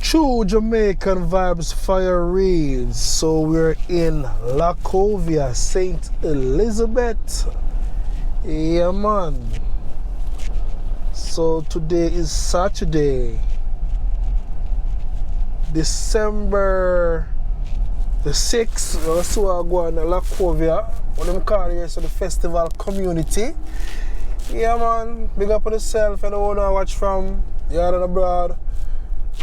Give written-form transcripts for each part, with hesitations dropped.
True Jamaican vibes fire reels. So we're in Lacovia, St. Elizabeth. Yeah, man. So today is Saturday, December the 6th. So we're going to Lacovia. What them call here, so the festival community. Yeah, man. Big up on yourself and I want to watch from yard and abroad.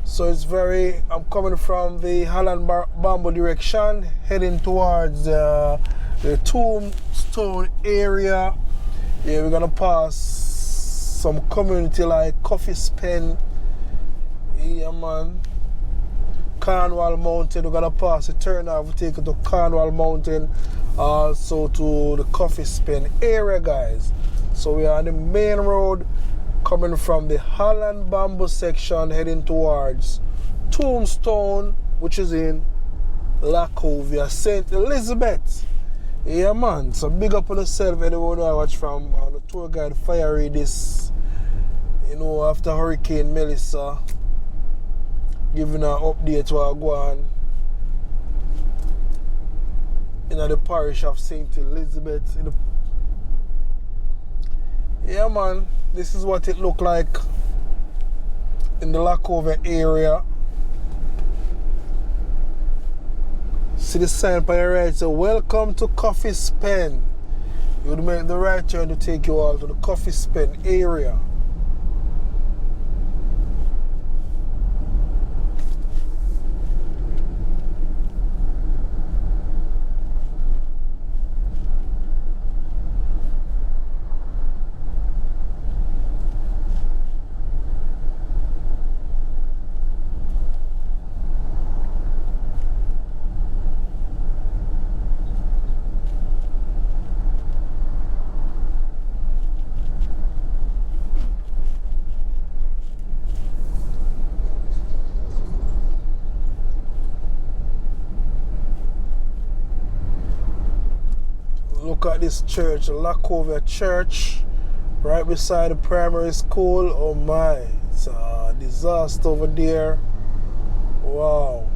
So I'm coming from the Holland Bamboo direction, heading towards the Tombstone area. Yeah, we're gonna pass some community like Coffee Spen. Yeah, man. Cornwall Mountain, we're gonna pass the turnoff, we take it to Cornwall Mountain, also to the Coffee Spen area, guys. So we are on the main road, coming from the Holland Bamboo section, heading towards Tombstone, which is in Lacovia, St. Elizabeth. Yeah, man. So big up on yourself, anyone who I watch from the tour guide Fiery this, after Hurricane Melissa, giving an update to our Guan in the parish of St. Elizabeth. Yeah, man. This is what it looked like in the Lacovia area. See the sign on your right, so welcome to Coffee Spen. You would make the right turn to take you all to the Coffee Spen area. Look at this church, the Lacovia Church, right beside the primary school. Oh my, it's a disaster over there. Wow.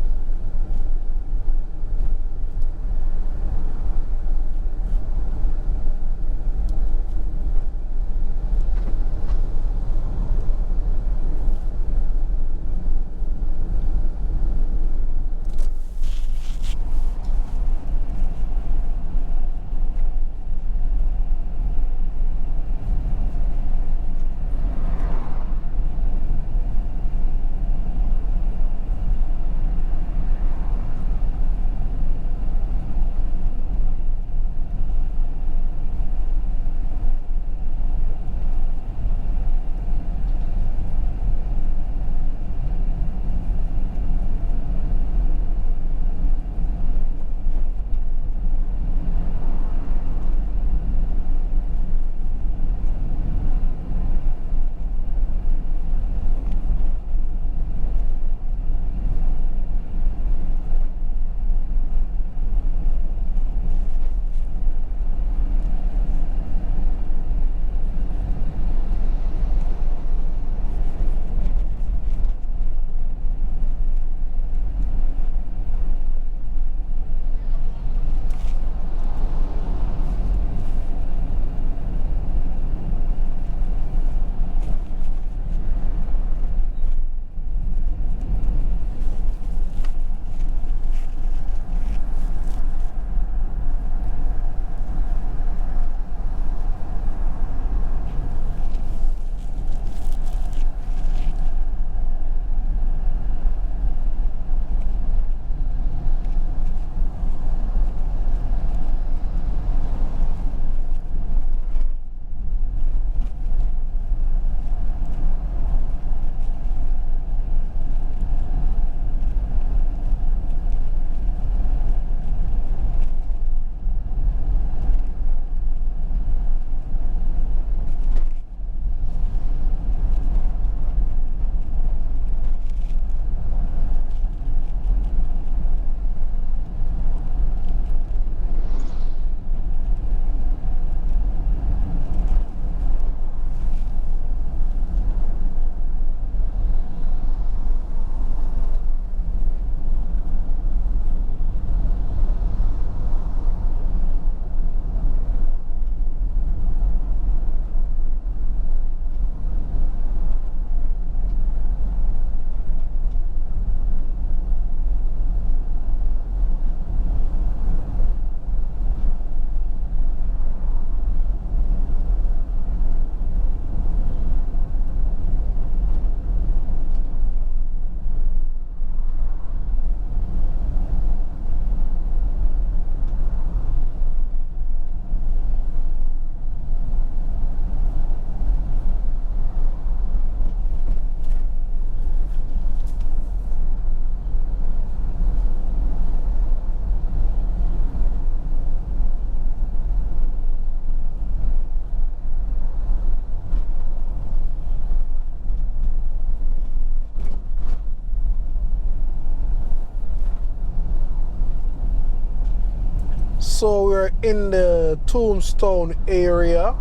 So we're in the Tombstone area.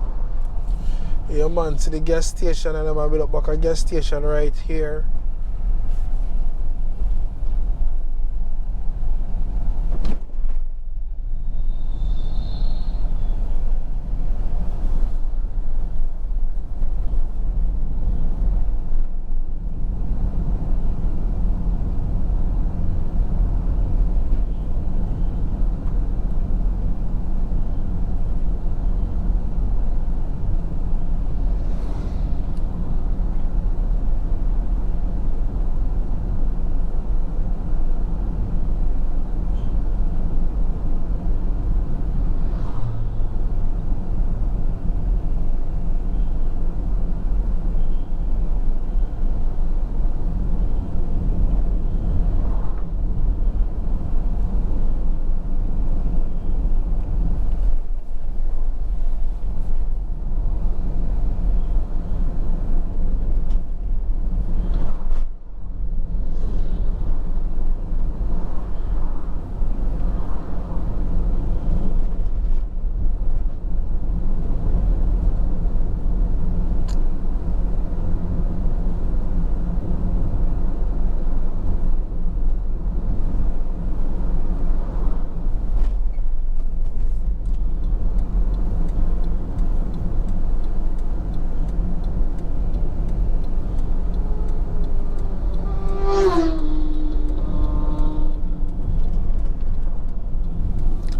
Yeah man, see the gas station, and I'm a bit up back a gas station right here.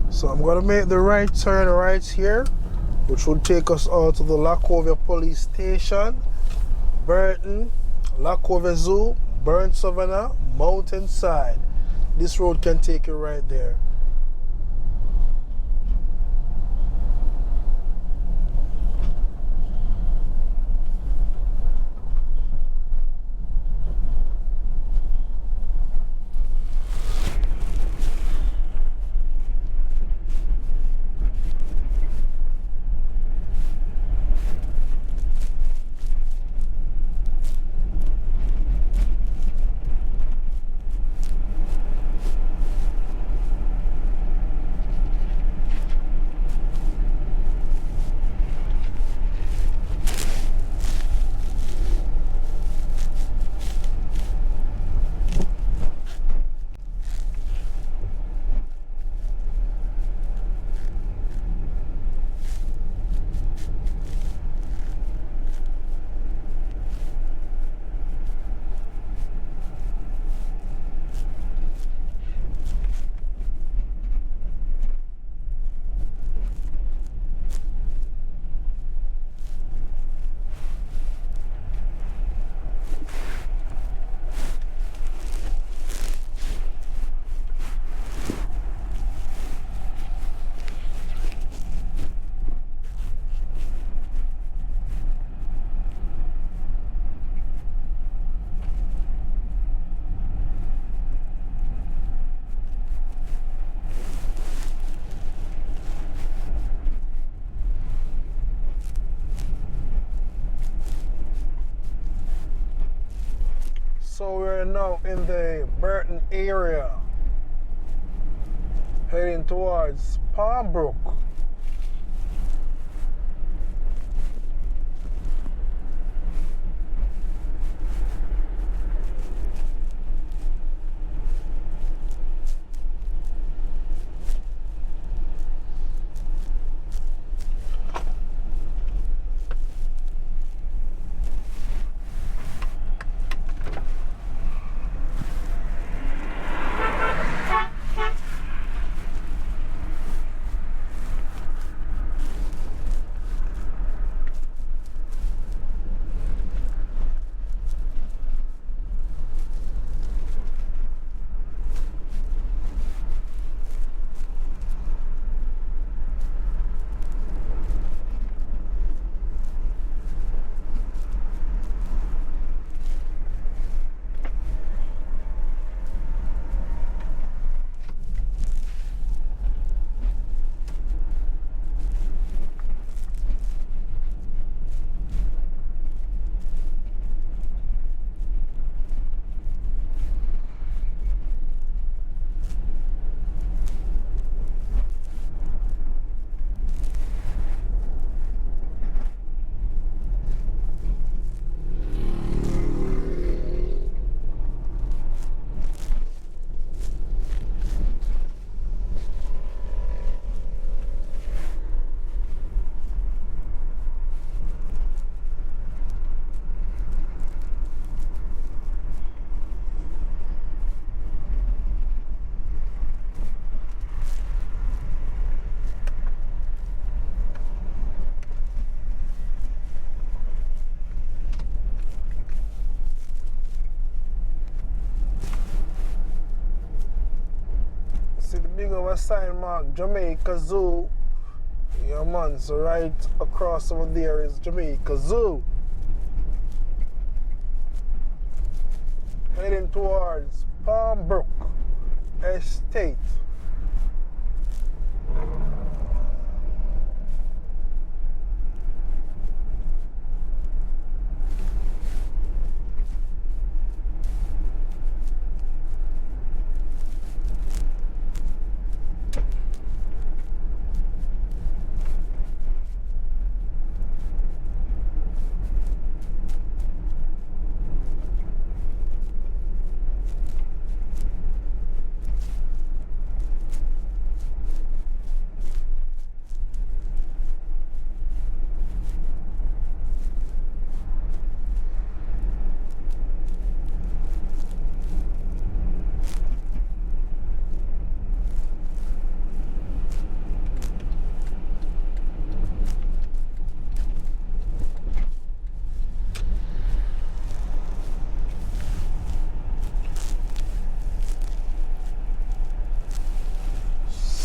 So I'm gonna make the right turn right here, which will take us out to the Lacovia Police Station, Burton, Lacovia Zoo, Burnt Savannah, Mountainside. This road can take you right there. So we're now in the Burton area, heading towards Palmbrook. a sign marked Jamaica Zoo. Yeah, man. So right across over there is Jamaica Zoo. Heading towards Palm Brook Estate.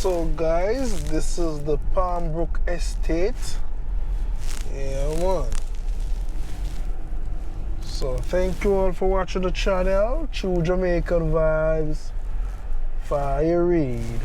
So guys, this is the Palm Brook Estate. Yeah, man. So thank you all for watching the channel. True Jamaican Vibes. Fire Reid.